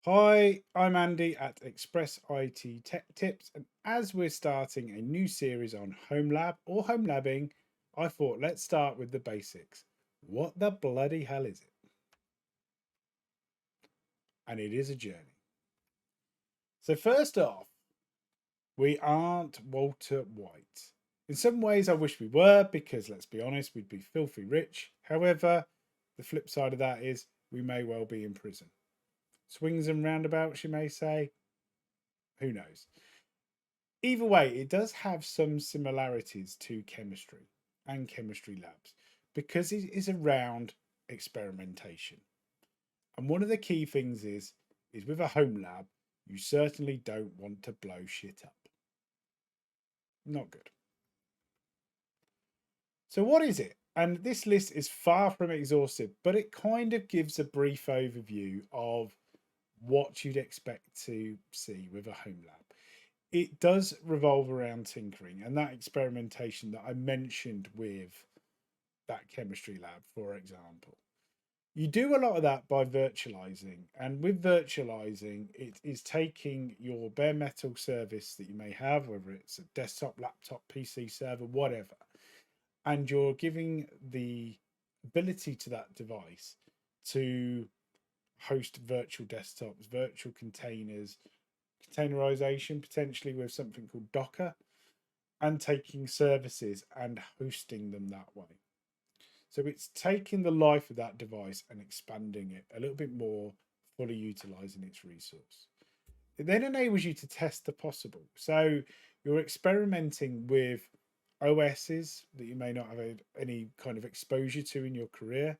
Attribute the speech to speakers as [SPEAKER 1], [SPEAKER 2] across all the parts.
[SPEAKER 1] Hi, I'm Andy at Express IT Tech Tips, and as we're starting a new series on Homelab or homelabbing, I thought let's start with the basics. What the bloody hell is it? And it is a journey. So, first off, we aren't Walter White. In some ways, I wish we were because let's be honest, we'd be filthy rich. However, the flip side of that is we may well be in prison. Swings and roundabouts, you may say. Who knows? Either way, it does have some similarities to chemistry and chemistry labs because it is around experimentation. And one of the key things is with a home lab, you certainly don't want to blow shit up. Not good. So what is it? And this list is far from exhaustive, but it kind of gives a brief overview of what you'd expect to see with a home lab. It does revolve around tinkering and that experimentation that I mentioned with that chemistry lab, for example. You do a lot of that by virtualizing, and with virtualizing, it is taking your bare metal service that you may have, whether it's a desktop, laptop, PC server, whatever, and you're giving the ability to that device to host virtual desktops, virtual containers, containerization potentially with something called Docker, and taking services and hosting them that way. So it's taking the life of that device and expanding it a little bit more, fully utilizing its resource. It then enables you to test the possible. So you're experimenting with OSs that you may not have any kind of exposure to in your career,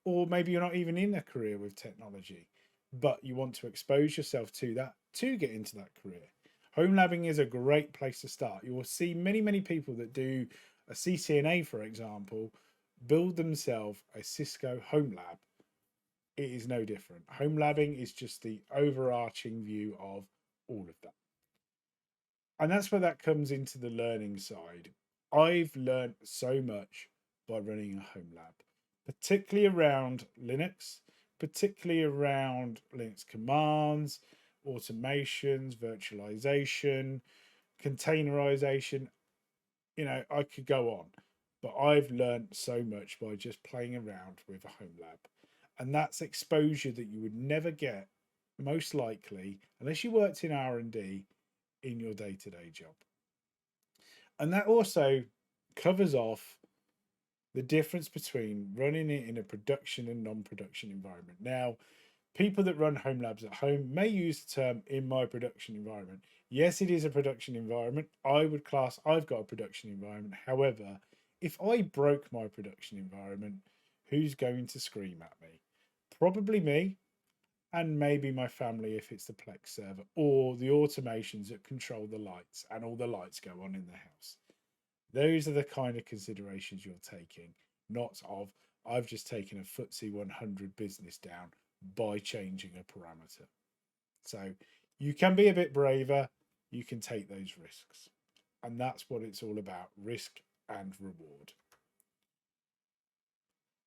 [SPEAKER 1] or maybe you're not even in a career with technology, but you want to expose yourself to that to get into that career. Home labbing is a great place to start. You will see many people that do a CCNA, for example, build themselves a Cisco home lab. It is no different. Home labbing is just the overarching view of all of that. And that's where that comes into the learning side. I've learned so much by running a home lab, particularly around Linux, particularly around Linux commands, automations, virtualization, containerization. I could go on, but I've learned so much by just playing around with a home lab. And that's exposure that you would never get, most likely, unless you worked in R&D in your day-to-day job. And that also covers off the difference between running it in a production and non-production environment. Now, people that run home labs at home may use the term in my production environment. Yes, it is a production environment. I would class I've got a production environment. However, if I broke my production environment, who's going to scream at me? Probably me, and maybe my family if it's the Plex server or the automations that control the lights and all the lights go on in the house. Those are the kind of considerations you're taking, not of I've just taken a FTSE 100 business down by changing a parameter. So you can be a bit braver, you can take those risks. And that's what it's all about, risk and reward.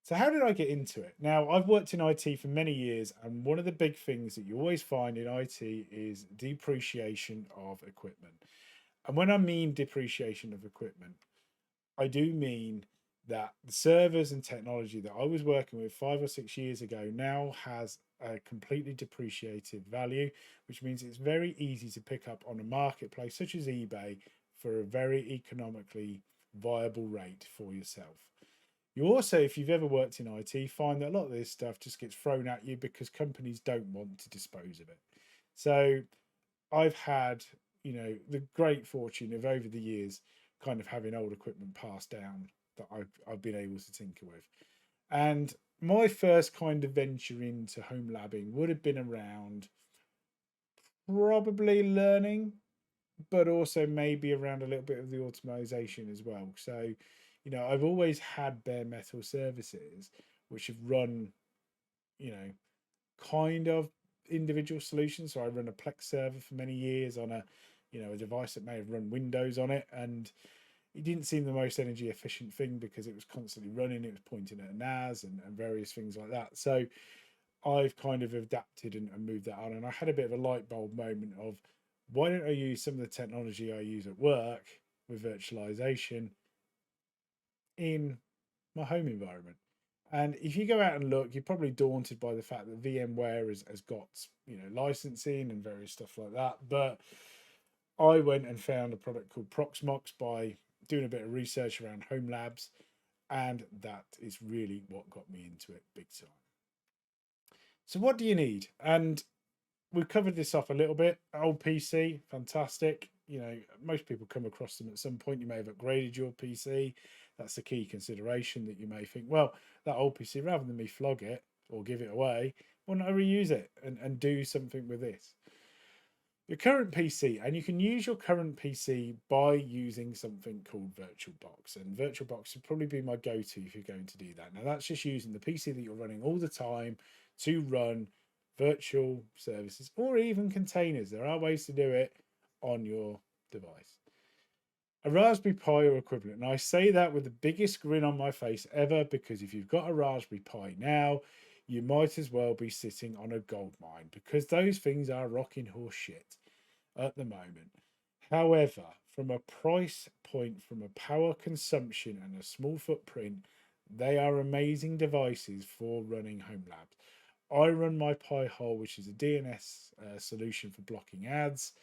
[SPEAKER 1] So how did I get into it? Now, I've worked in IT for many years, and one of the big things that you always find in IT is depreciation of equipment. And when I mean depreciation of equipment, I do mean that the servers and technology that I was working with 5 or 6 years ago now has a completely depreciated value, which means it's very easy to pick up on a marketplace such as eBay for a very economically viable rate for yourself. You also, if you've ever worked in IT, find that a lot of this stuff just gets thrown at you because companies don't want to dispose of it. So I've had, the great fortune of over the years kind of having old equipment passed down that I've been able to tinker with. And my first kind of venture into home labbing would have been around probably learning, but also maybe around a little bit of the automation as well. So, I've always had bare metal services which have run, you know, kind of individual solutions. So I run a Plex server for many years on a device that may have run Windows on it, and it didn't seem the most energy efficient thing because it was constantly running. It was pointing at a NAS and various things like that. So I've kind of adapted and moved that on. And I had a bit of a light bulb moment of, why don't I use some of the technology I use at work with virtualization in my home environment? And if you go out and look, you're probably daunted by the fact that VMware has got, licensing and various stuff like that. But I went and found a product called Proxmox by doing a bit of research around Homelabs, and that is really what got me into it big time. So what do you need? And we've covered this off a little bit. Old PC, fantastic. Most people come across them at some point. You may have upgraded your PC. That's the key consideration, that you may think, well, that old PC, rather than me flog it or give it away, why not I reuse it and do something with this? Your current PC, and you can use your current PC by using something called VirtualBox. And VirtualBox would probably be my go-to if you're going to do that. Now, that's just using the PC that you're running all the time to run virtual services or even containers. There are ways to do it on your device. A Raspberry Pi or equivalent. And I say that with the biggest grin on my face ever, because if you've got a Raspberry Pi now, you might as well be sitting on a gold mine, because those things are rocking horse shit at the moment. However, from a price point, from a power consumption and a small footprint, they are amazing devices for running Homelabs. I run my Pi-hole, which is a DNS solution for blocking ads,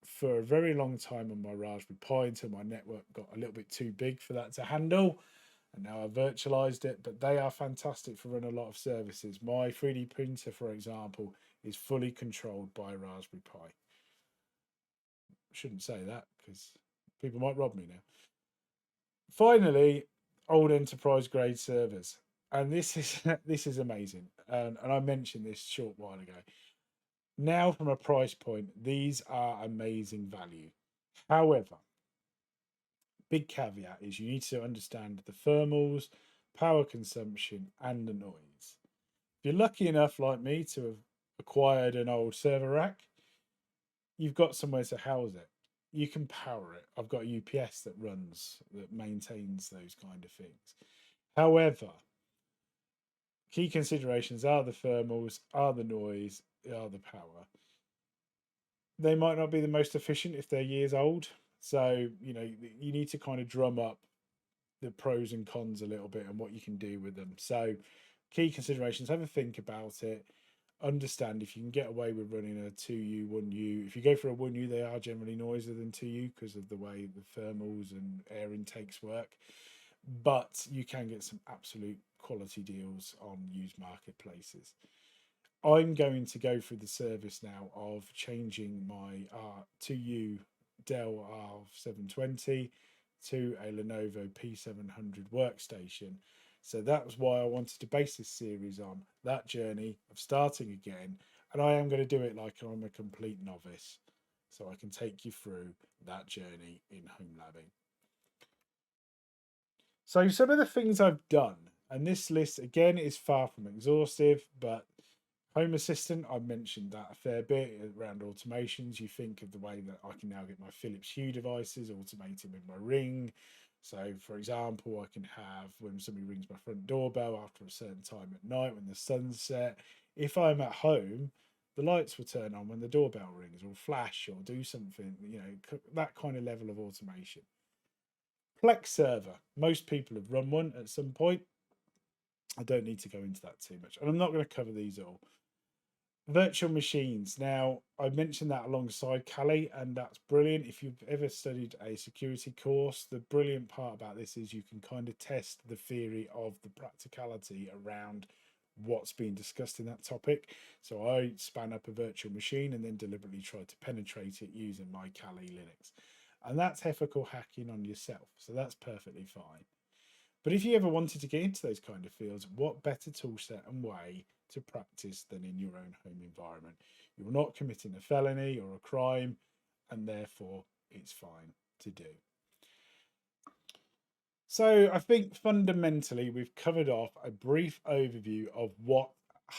[SPEAKER 1] for a very long time on my Raspberry Pi, until my network got a little bit too big for that to handle. And now I've virtualized it, but they are fantastic for running a lot of services. My 3D printer, for example, is fully controlled by a Raspberry Pi. Shouldn't say that because people might rob me now. Finally, old enterprise grade servers. And this is amazing. And I mentioned this a short while ago. Now, from a price point, these are amazing value. However, big caveat is you need to understand the thermals, power consumption, and the noise. If you're lucky enough, like me, to have acquired an old server rack, you've got somewhere to house it. You can power it. I've got a UPS that maintains those kind of things. However, key considerations are the thermals, are the noise, are the power. They might not be the most efficient if they're years old. So, you need to kind of drum up the pros and cons a little bit and what you can do with them. So, key considerations, have a think about it. Understand if you can get away with running a 2U, 1U. If you go for a 1U, they are generally noisier than 2U because of the way the thermals and air intakes work. But you can get some absolute quality deals on used marketplaces. I'm going to go through the service now of changing my 2U Dell R720 to a Lenovo P700 workstation. So that was why I wanted to base this series on that journey of starting again. And I am going to do it like I'm a complete novice, so I can take you through that journey in Homelabbing. So some of the things I've done, and this list again is far from exhaustive, but Home Assistant, I mentioned that a fair bit around automations. You think of the way that I can now get my Philips Hue devices automated with my Ring. So, for example, I can have, when somebody rings my front doorbell after a certain time at night when the sun's set, if I'm at home, the lights will turn on when the doorbell rings, or flash, or do something, that kind of level of automation. Plex server, most people have run one at some point. I don't need to go into that too much, and I'm not going to cover these all. Virtual machines. Now, I mentioned that alongside Kali, and that's brilliant. If you've ever studied a security course, the brilliant part about this is you can kind of test the theory of the practicality around what's being discussed in that topic. So I span up a virtual machine and then deliberately tried to penetrate it using my Kali Linux. And that's ethical hacking on yourself. So that's perfectly fine. But if you ever wanted to get into those kind of fields, what better tool set and way to practice than in your own home environment? You're not committing a felony or a crime, and therefore it's fine to do. So I think fundamentally we've covered off a brief overview of what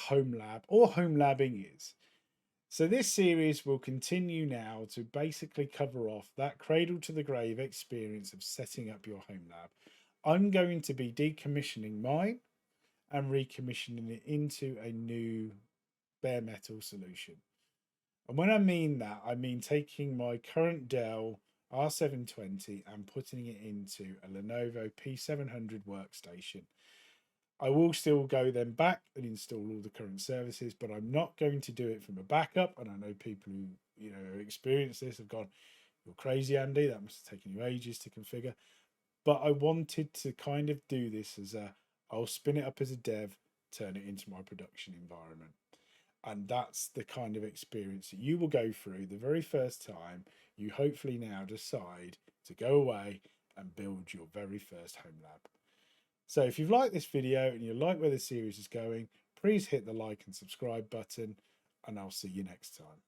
[SPEAKER 1] Homelab or homelabbing is. So this series will continue now to basically cover off that cradle to the grave experience of setting up your home lab. I'm going to be decommissioning mine and recommissioning it into a new bare metal solution. And when I mean that, I mean taking my current Dell R720 and putting it into a Lenovo P700 workstation. I will still go then back and install all the current services, but I'm not going to do it from a backup. And I know people who experience this have gone, "You're crazy, Andy. That must have taken you ages to configure." But I wanted to kind of do this as I'll spin it up as a dev, turn it into my production environment. And that's the kind of experience that you will go through the very first time you hopefully now decide to go away and build your very first home lab. So if you've liked this video and you like where the series is going, please hit the like and subscribe button, and I'll see you next time.